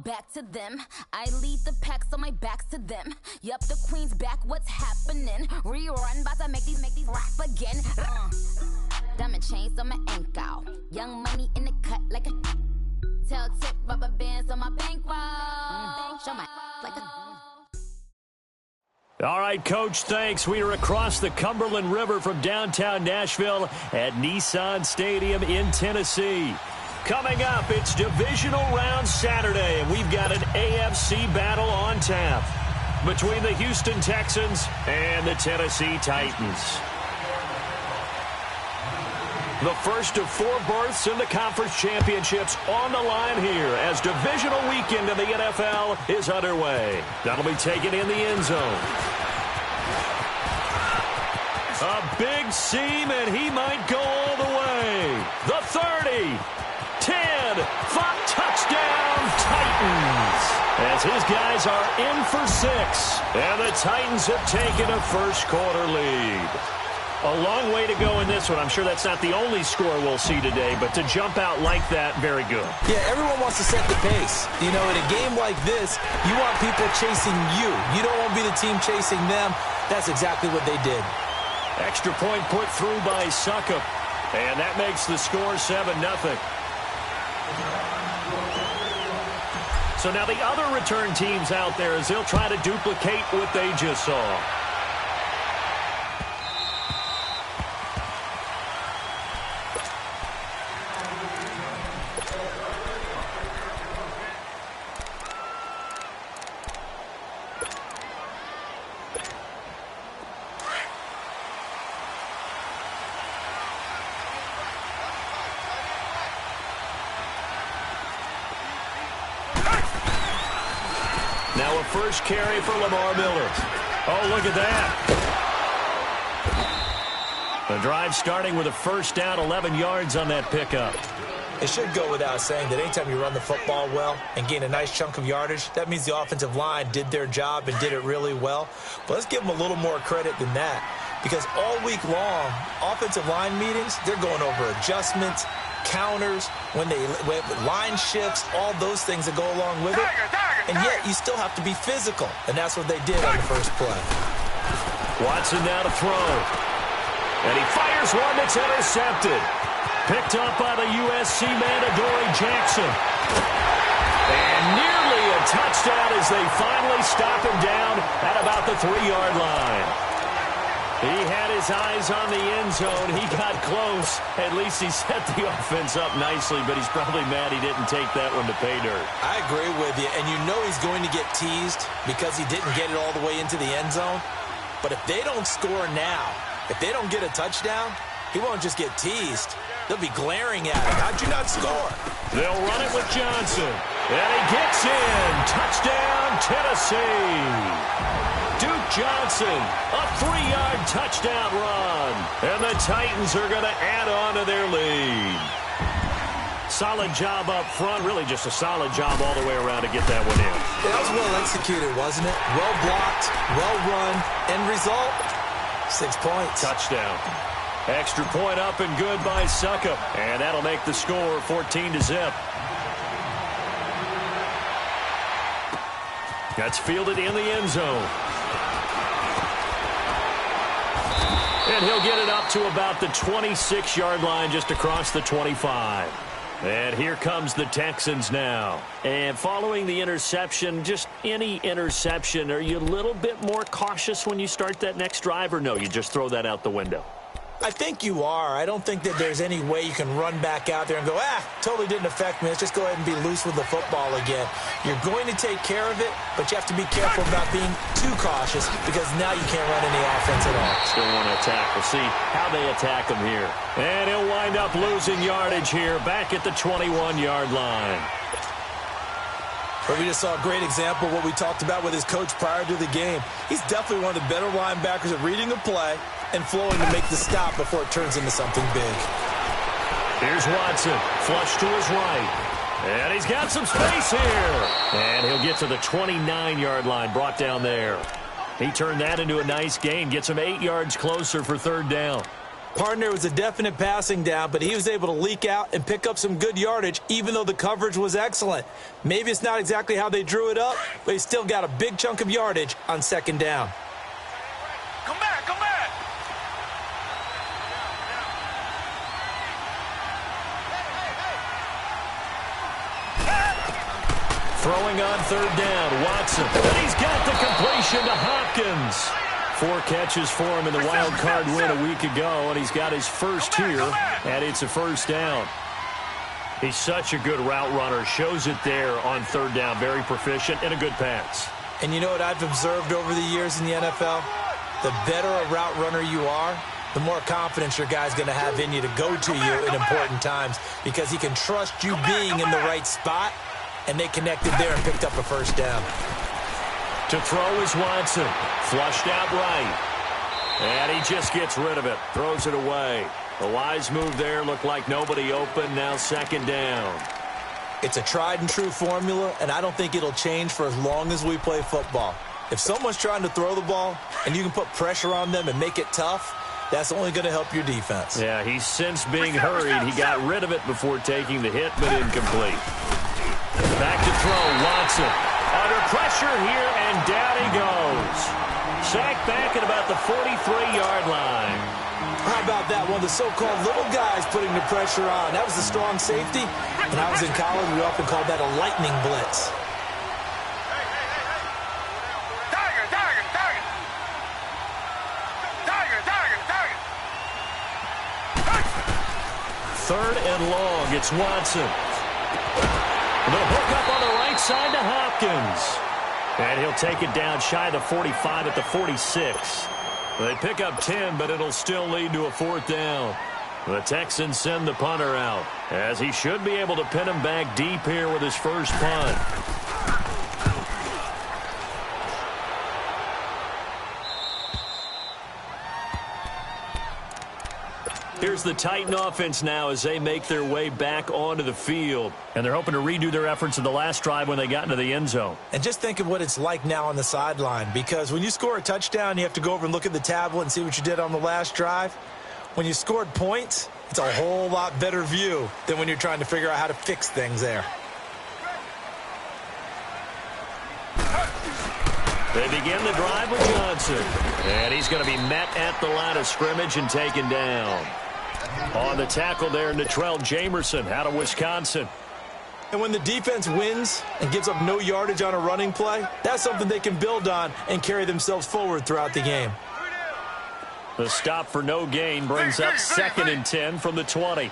back to them. I lead the pack, so my back's to them. Yup, the queen's back, what's happening? Rerun, bout to make these rap again. Diamond chains on my ankle. Young money in the cut like a tail tip, rubber bands on my bankroll. Show my like a. All right, Coach, thanks. We are across the Cumberland River from downtown Nashville at Nissan Stadium in Tennessee. Coming up, it's Divisional Round Saturday, and we've got an AFC battle on tap between the Houston Texans and the Tennessee Titans. The first of 4 berths in the conference championships on the line here as divisional weekend in the NFL is underway. That'll be taken in the end zone. A big seam, and he might go all the way. The 30, 10, 5, touchdown, Titans. As his guys are in for 6, and the Titans have taken a first-quarter lead. A long way to go in this one. I'm sure that's not the only score we'll see today, but to jump out like that, very good. Yeah, everyone wants to set the pace. You know, in a game like this, you want people chasing you. You don't want to be the team chasing them. That's exactly what they did. Extra point put through by Suckup, and that makes the score 7-0. So now the other return teams out there as they'll try to duplicate what they just saw. Now a first carry for Lamar Miller. Oh, look at that. The drive starting with a first down, 11 yards on that pickup. It should go without saying that anytime you run the football well and gain a nice chunk of yardage, that means the offensive line did their job and did it really well. But let's give them a little more credit than that, because all week long, offensive line meetings, they're going over adjustments, counters, when line shifts, all those things that go along with it. And yet you still have to be physical, and that's what they did on the first play. Watson now to throw. And he fires one that's intercepted. Picked up by the USC man, Adoree Jackson. And nearly a touchdown as they finally stop him down at about the 3-yard line. He had his eyes on the end zone. He got close. At least he set the offense up nicely, but he's probably mad he didn't take that one to pay dirt. I agree with you, and you know he's going to get teased because he didn't get it all the way into the end zone. But if they don't score now, if they don't get a touchdown, he won't just get teased. They'll be glaring at him. How'd you not score? They'll run it with Johnson. And he gets in. Touchdown, Tennessee. Duke Johnson, a 3-yard touchdown run. And the Titans are going to add on to their lead. Solid job up front. Really just a solid job all the way around to get that one in. That was well executed, wasn't it? Well blocked, well run. End result, 6 points. Touchdown. Extra point up and good by Suckup. And that'll make the score 14-0. That's fielded in the end zone. And he'll get it up to about the 26-yard line, just across the 25. And here comes the Texans now. And following the interception, just any interception, are you a little bit more cautious when you start that next drive, or no, you just throw that out the window? I think you are. I don't think that there's any way you can run back out there and go, totally didn't affect me. Let's just go ahead and be loose with the football again. You're going to take care of it, but you have to be careful about being too cautious because now you can't run any offense at all. Still want to attack. We'll see how they attack him here. And he'll wind up losing yardage here back at the 21-yard line. But we just saw a great example of what we talked about with his coach prior to the game. He's definitely one of the better linebackers at reading a play and flowing to make the stop before it turns into something big. Here's Watson, flush to his right. And he's got some space here. And he'll get to the 29-yard line, brought down there. He turned that into a nice gain, gets him 8 yards closer for third down. Partner, it was a definite passing down, but he was able to leak out and pick up some good yardage, even though the coverage was excellent. Maybe it's not exactly how they drew it up, but he still got a big chunk of yardage on second down. Come back, come back! Throwing on third down, Watson. And he's got the completion to Hopkins. 4 catches for him in the wild card win a week ago, and he's got his first here, and it's a first down. He's such a good route runner. Shows it there on third down. Very proficient and a good pass. And you know what I've observed over the years in the NFL? The better a route runner you are, the more confidence your guy's going to have in you to go to you in important times, because he can trust you being in the right spot, and they connected there and picked up a first down. To throw is Watson. Flushed out right. And he just gets rid of it. Throws it away. A wise move there. Looked like nobody open. Now second down. It's a tried and true formula, and I don't think it'll change for as long as we play football. If someone's trying to throw the ball and you can put pressure on them and make it tough, that's only going to help your defense. Yeah, he's since being hurried. He got rid of it before taking the hit, but incomplete. Back to throw. Watson. Under pressure here, and down he goes. Sacked back at about the 43-yard line. How about that? One of the so-called little guys putting the pressure on. That was the strong safety. When I was in college, we often called that a lightning blitz. Tiger, tiger, tiger! Tiger, tiger, tiger! Third and long. It's Watson. The hook up on the right side to Hopkins. And he'll take it down shy of the 45 at the 46. They pick up 10, but it'll still lead to a fourth down. The Texans send the punter out, as he should be able to pin him back deep here with his first punt. Here's the Titan offense now as they make their way back onto the field. And they're hoping to redo their efforts in the last drive when they got into the end zone. And just think of what it's like now on the sideline, because when you score a touchdown, you have to go over and look at the tablet and see what you did on the last drive. When you scored points, it's a whole lot better view than when you're trying to figure out how to fix things there. They begin the drive with Johnson. And he's going to be met at the line of scrimmage and taken down. On the tackle there, Natrell Jamerson out of Wisconsin. And when the defense wins and gives up no yardage on a running play, that's something they can build on and carry themselves forward throughout the game. The stop for no gain brings up 2nd and 10 from the 20.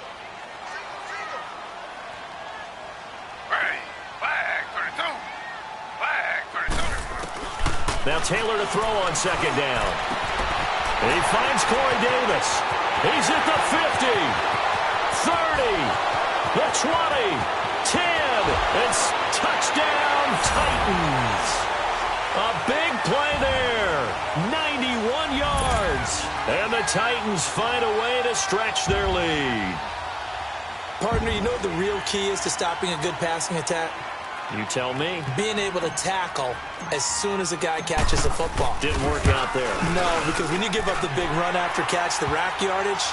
Now Taylor to throw on second down. He finds Corey Davis. He's at the 50, 30, the 20, 10. It's touchdown Titans. A big play there. 91 yards. And the Titans find a way to stretch their lead. Partner, you know what the real key is to stopping a good passing attack? You tell me. Being able to tackle as soon as a guy catches the football. Didn't work out there. No, because when you give up the big run after catch, the rack yardage,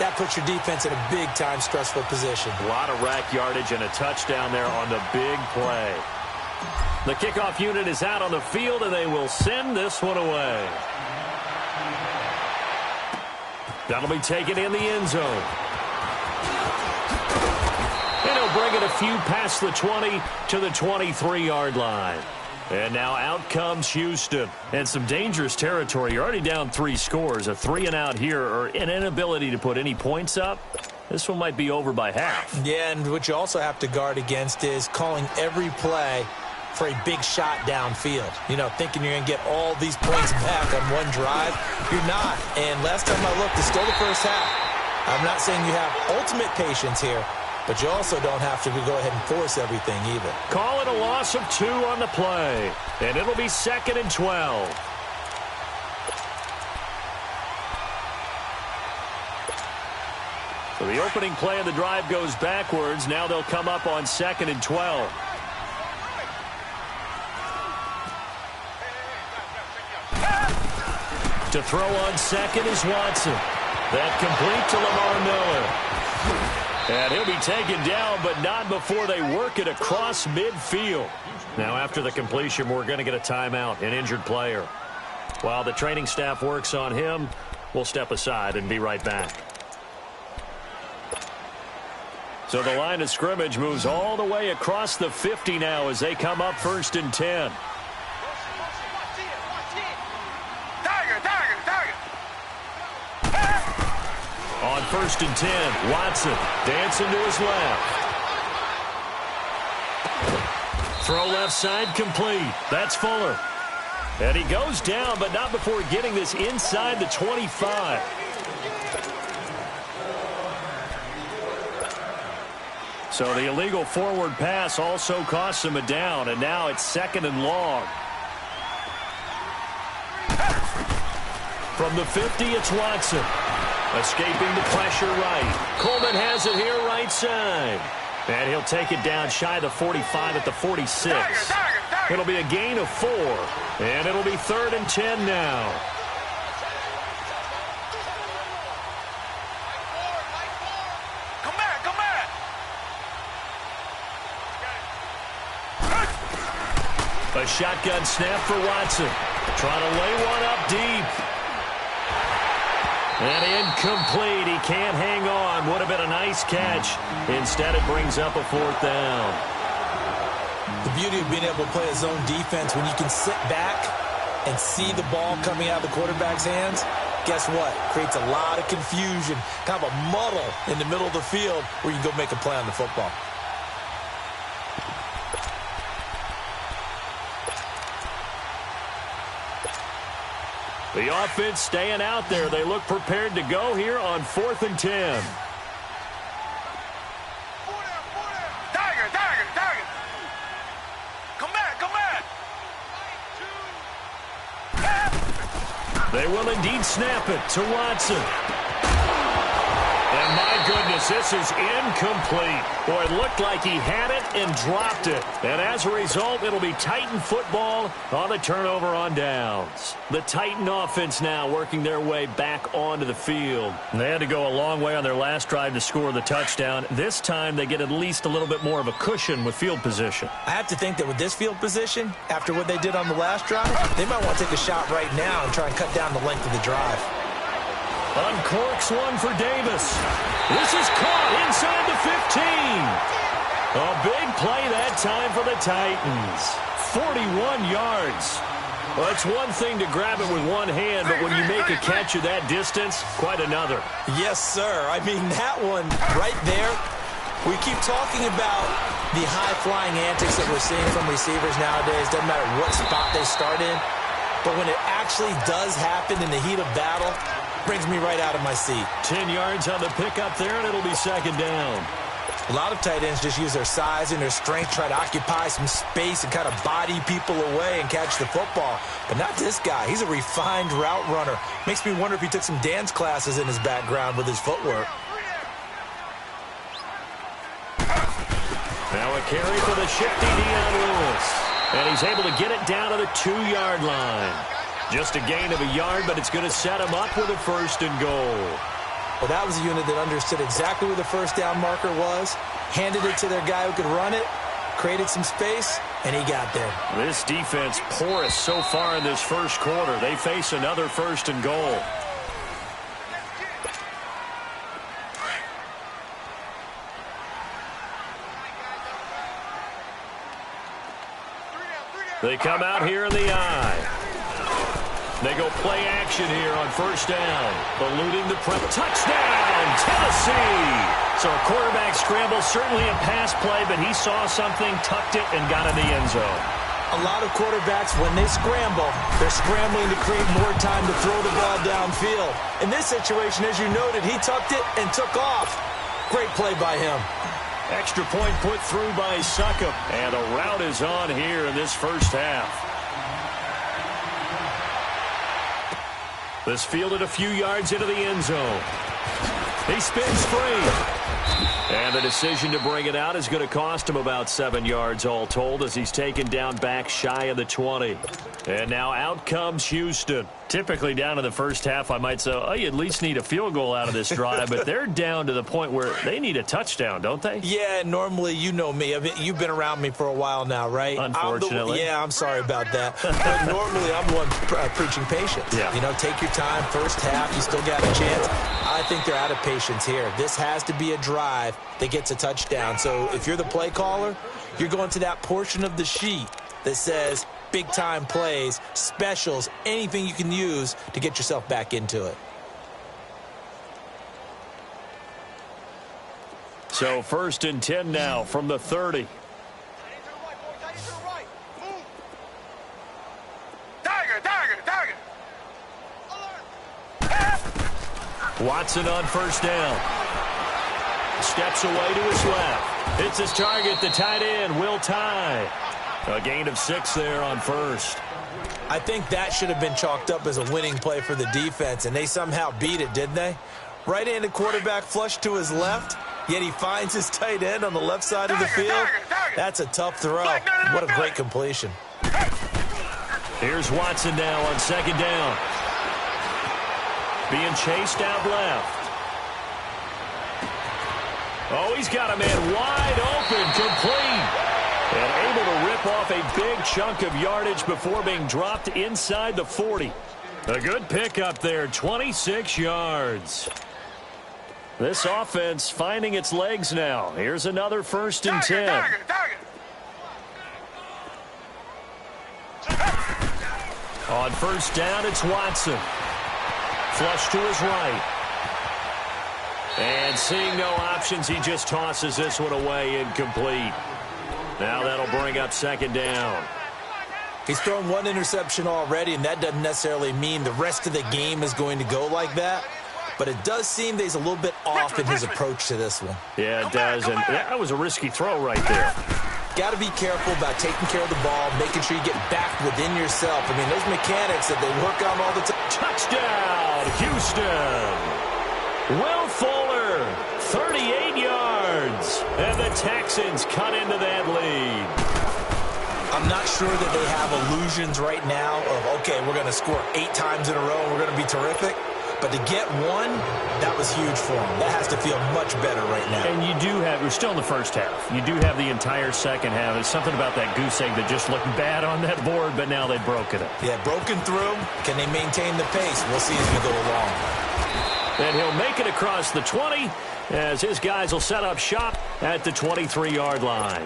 that puts your defense in a big-time stressful position. A lot of rack yardage and a touchdown there on the big play. The kickoff unit is out on the field, and they will send this one away. That'll be taken in the end zone. And he'll bring it a few past the 20 to the 23-yard line. And now out comes Houston. And some dangerous territory. You're already down 3 scores. A 3-and-out here, or an inability to put any points up. This one might be over by half. Yeah, and what you also have to guard against is calling every play for a big shot downfield. You know, thinking you're going to get all these points back on one drive. You're not. And last time I looked, it's still the first half. I'm not saying you have ultimate patience here, but you also don't have to go ahead and force everything either. Call it a loss of 2 on the play. And it'll be 2nd and 12. So the opening play of the drive goes backwards. Now they'll come up on 2nd and 12. To throw on second is Watson. That complete to Lamar Miller. And he'll be taken down, but not before they work it across midfield. Now, after the completion, we're going to get a timeout, an injured player. While the training staff works on him, we'll step aside and be right back. So the line of scrimmage moves all the way across the 50 now as they come up 1st and 10. On 1st and 10, Watson dancing to his left. Throw left side complete. That's Fuller. And he goes down, but not before getting this inside the 25. So the illegal forward pass also costs him a down, and now it's 2nd and long. From the 50, it's Watson. Escaping the pressure right. Coleman has it here right side. And he'll take it down shy of the 45 at the 46. It'll be a gain of 4. And it'll be 3rd and 10 now. A shotgun snap for Watson. Trying to lay one up deep. And incomplete. He can't hang on. Would have been a nice catch. Instead, it brings up a 4th down. The beauty of being able to play a zone defense when you can sit back and see the ball coming out of the quarterback's hands, guess what? Creates a lot of confusion, kind of a muddle in the middle of the field where you can go make a play on the football. The offense staying out there. They look prepared to go here on 4th and 10. They will indeed snap it to Watson. And my goodness, this is incomplete. Boy, it looked like he had it and dropped it. And as a result, it'll be Titan football on the turnover on downs. The Titan offense now working their way back onto the field. They had to go a long way on their last drive to score the touchdown. This time, they get at least a little bit more of a cushion with field position. I have to think that with this field position, after what they did on the last drive, they might want to take a shot right now and try and cut down the length of the drive. Uncorks one for Davis. This is caught inside the 15. A big play that time for the Titans. 41 yards. Well, it's one thing to grab it with one hand, but when you make a catch of that distance, quite another. Yes, sir. I mean, that one right there, we keep talking about the high-flying antics that we're seeing from receivers nowadays. Doesn't matter what spot they start in. But when it actually does happen in the heat of battle, brings me right out of my seat. 10 yards on the pickup there, and it'll be 2nd down. A lot of tight ends just use their size and their strength, try to occupy some space and kind of body people away and catch the football. But not this guy. He's a refined route runner. Makes me wonder if he took some dance classes in his background with his footwork. Now a carry for the shifty Dion Lewis. And he's able to get it down to the 2-yard line. Just a gain of a yard, but it's going to set him up with a 1st and goal. Well, that was a unit that understood exactly where the 1st down marker was, handed it to their guy who could run it, created some space, and he got there. This defense porous so far in this 1st quarter. They face another 1st and goal. They come out here in the eye. They go play action here on 1st down. Eluding the press. Touchdown, Tennessee! So a quarterback scramble, certainly a pass play, but he saw something, tucked it, and got in the end zone. A lot of quarterbacks, when they scramble, they're scrambling to create more time to throw the ball downfield. In this situation, as you noted, he tucked it and took off. Great play by him. Extra point put through by Succop. And a rout is on here in this 1st half. This fielded a few yards into the end zone. He spins free. And the decision to bring it out is going to cost him about 7 yards all told as he's taken down back shy of the 20. And now out comes Houston. Typically down to the first half, I might say, oh, you at least need a field goal out of this drive, but they're down to the point where they need a touchdown, don't they? Yeah, normally, you know me. I mean, you've been around me for a while now, right? Unfortunately. I'm sorry about that. But normally, I'm the one preaching patience. Yeah. You know, take your time. First half, you still got a chance. I think they're out of patience here. This has to be a drive that gets a touchdown. So if you're the play caller, you're going to that portion of the sheet that says big-time plays, specials, anything you can use to get yourself back into it. So 1st and 10 now from the 30. Watson on 1st down. Steps away to his left. Hits his target, the tight end, Will Tye. A gain of 6 there on 1st. I think that should have been chalked up as a winning play for the defense, and they somehow beat it, didn't they? Right-handed quarterback flush to his left, yet he finds his tight end on the left side of the field. That's a tough throw. What a great completion. Here's Watson now on 2nd down. Being chased out left. Oh, he's got a man wide open, complete. And able to rip off a big chunk of yardage before being dropped inside the 40. A good pickup there, 26 yards. This offense finding its legs now. Here's another 1st and 10. On 1st down, it's Watson. Flush to his right. And seeing no options, he just tosses this one away, incomplete. Now that'll bring up 2nd down. He's thrown 1 interception already, and that doesn't necessarily mean the rest of the game is going to go like that. But it does seem that he's a little bit off in his approach to this one. Yeah, it does, and that was a risky throw right there. Got to be careful about taking care of the ball, making sure you get back within yourself. I mean, those mechanics that they work on all the time. Touchdown, Houston. Will Fuller, 38 yards. And the Texans cut into that lead. I'm not sure that they have illusions right now of, okay, we're going to score 8 times in a row and we're going to be terrific. But to get 1, that was huge for them. That has to feel much better right now. And you do have, we're still in the first half. You do have the entire second half. It's something about that goose egg that just looked bad on that board, but now they've broken it. Yeah, broken through. Can they maintain the pace? We'll see as we go along. And he'll make it across the 20 as his guys will set up shop at the 23-yard line.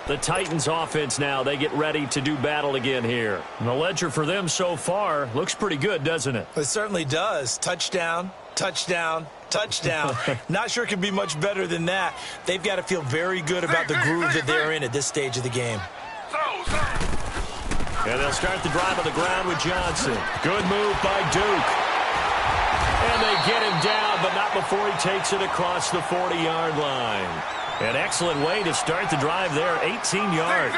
The Titans offense now, they get ready to do battle again here. And the ledger for them so far looks pretty good, doesn't it? It certainly does. Touchdown, touchdown, touchdown. Not sure it can be much better than that. They've got to feel very good about the groove that they're in at this stage of the game. And they'll start the drive on the ground with Johnson. Good move by Duke. And they get him down, but not before he takes it across the 40-yard line. An excellent way to start the drive there, 18 yards.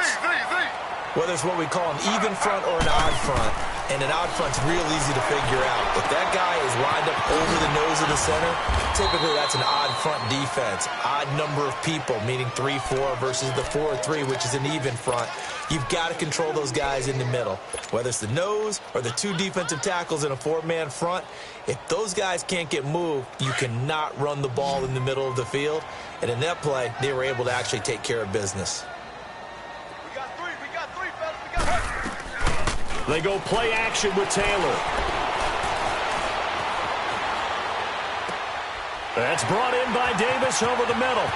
Whether it's what we call an even front or an odd front, and an odd front's real easy to figure out. If that guy is lined up over the nose of the center, typically that's an odd front defense. Odd number of people, meaning 3-4 versus the 4-3, which is an even front. You've got to control those guys in the middle. Whether it's the nose or the 2 defensive tackles in a 4-man front, if those guys can't get moved, you cannot run the ball in the middle of the field. And in that play, they were able to actually take care of business. They go play action with Taylor. That's brought in by Davis over the middle.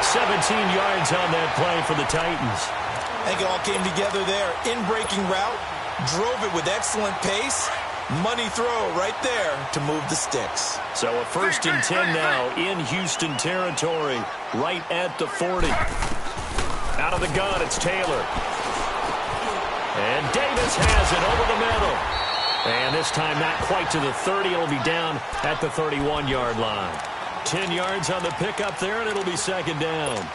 17 yards on that play for the Titans. I think it all came together there. In-breaking route, drove it with excellent pace. Money throw right there to move the sticks. So a 1st and 10 now in Houston territory, right at the 40. Out of the gun, it's Taylor. And Davis has it over the middle. And this time not quite to the 30. It'll be down at the 31-yard line. 10 yards on the pickup there, and it'll be 2nd down.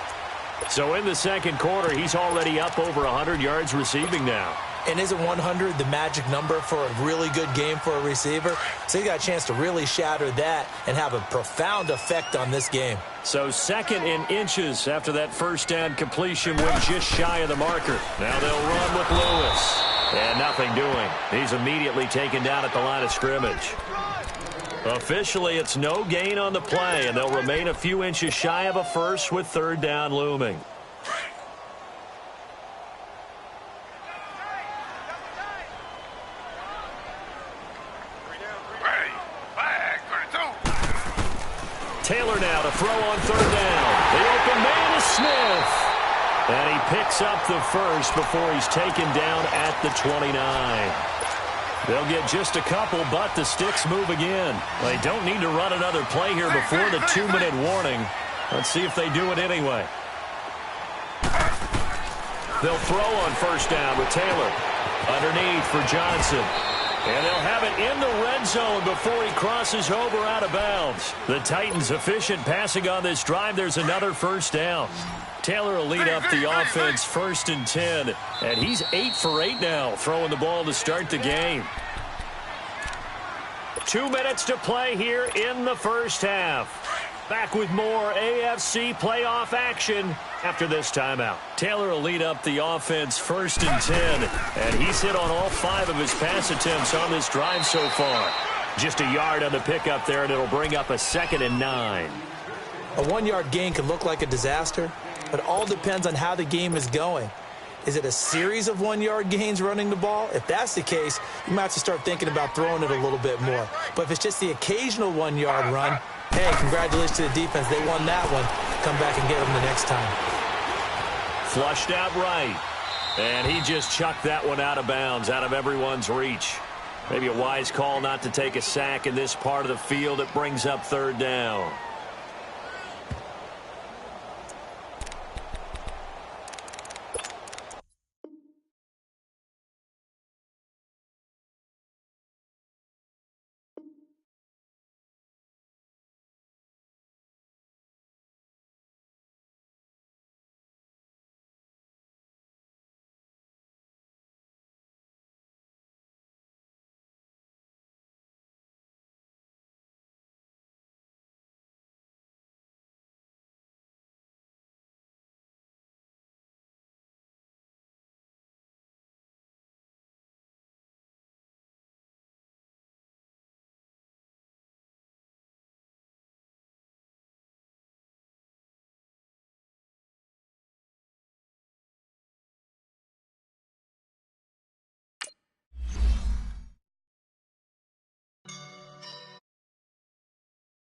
So in the second quarter, he's already up over 100 yards receiving now. And isn't 100 the magic number for a really good game for a receiver? So he got a chance to really shatter that and have a profound effect on this game. So 2nd and inches after that 1st down completion went just shy of the marker. Now they'll run with Lewis. And nothing doing. He's immediately taken down at the line of scrimmage. Officially, it's no gain on the play, and they'll remain a few inches shy of a first with third down looming. Taylor now to throw on third down. The open man is Smith. And he picks up the first before he's taken down at the 29. They'll get just a couple, but the sticks move again. They don't need to run another play here before the 2-minute warning. Let's see if they do it anyway. They'll throw on first down with Taylor. Underneath for Johnson. And they'll have it in the red zone before he crosses over out of bounds. The Titans efficient passing on this drive. There's another first down. Taylor will lead up the offense 1st and 10. And he's 8 for 8 now, throwing the ball to start the game. 2 minutes to play here in the first half. Back with more AFC playoff action after this timeout. Taylor will lead up the offense 1st and 10. And he's hit on all 5 of his pass attempts on this drive so far. Just a yard on the pickup there, and it'll bring up a 2nd and 9. A 1-yard gain can look like a disaster, but it all depends on how the game is going. Is it a series of 1-yard gains running the ball? If that's the case, you might have to start thinking about throwing it a little bit more. But if it's just the occasional 1-yard run, hey, congratulations to the defense. They won that one. Come back and get them the next time. Flushed out right. And he just chucked that one out of bounds, out of everyone's reach. Maybe a wise call not to take a sack in this part of the field. It brings up third down.